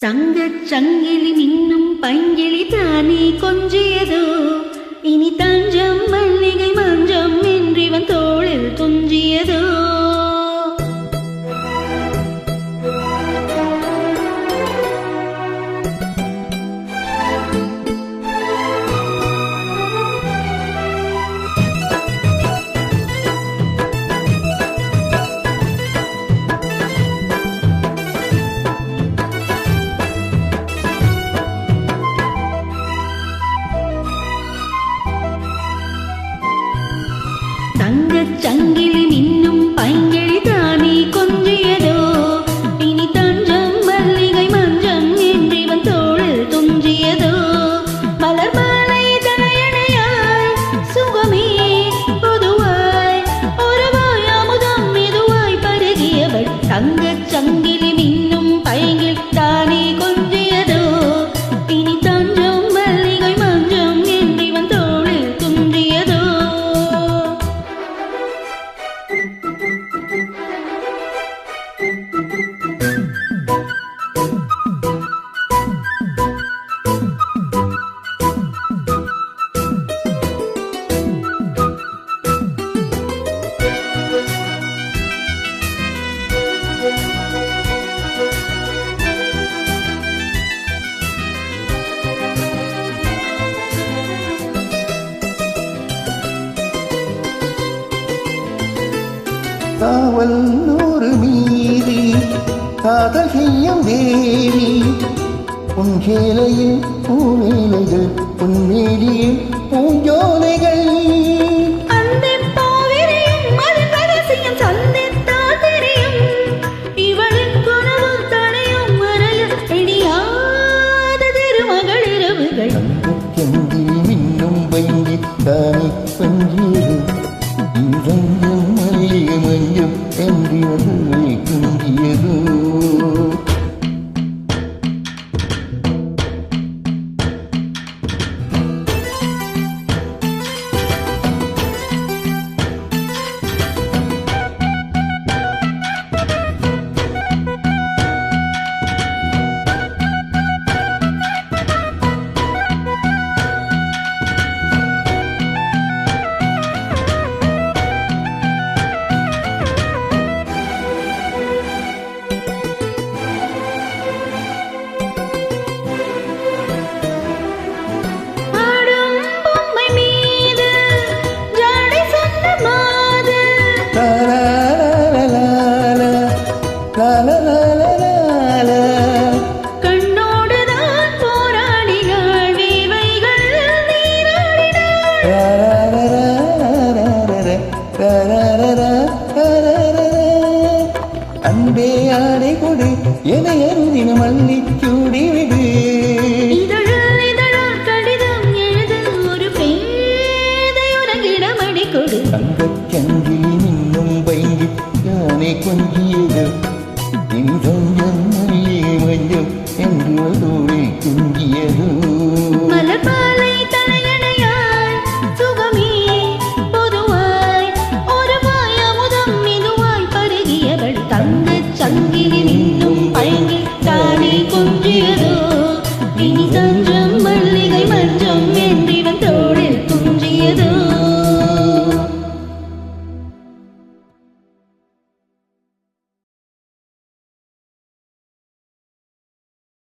தங்கச் சங்கிலி மின்னும் பைங்கிளி தானே கொஞ்சியதோ, இனி தஞ்சம் மல்லிகை மஞ்சம் என்றிவன் தோளில் துஞ்சியதோ. தங்கச் சங்கிலி மின்னும் பைங்கிளி தானே கொஞ்சியதோ, இனி தஞ்சம் மல்லிகை மஞ்சம் என்றிவன் தோளில் துஞ்சியதோ. மலர் மாலை தனையணையாய் சுகமே பொதுவாய் ஒருவாய் அமுதம் மெதுவாய் பருகியவள். தங்கச் சங்கிலி மின்னும் பைங்கிளி தானே கொஞ்சியதோ, இனி தஞ்சம் மல்லிகை மஞ்சம் என்றிவன் தோளில் துஞ்சியதோ. காவல் நூறு மீறி காதல் செய்யும் தேவி, பொன்சேலையில் பூவேலைகள் பொன்மேலியில் பூஞ்சோலைகள். மின்னும் பைங்கி தானே பஞ்சியது, இதயம் மல்லிகை மஞ்சம் என்றிவதை குஞ்சியது. கண்ணோடுதான் போராடினாள் வேவைகள் அன்பே ஆடை கொடு என அருதின மல்லி சூடி விடு. இதழால் கடிதம் எழுத ஒரு பேதை உறங்கிடம் அடி கொடு. தங்கச் சங்கிலி மின்னும் பைங்கி தானே கொஞ்சியது,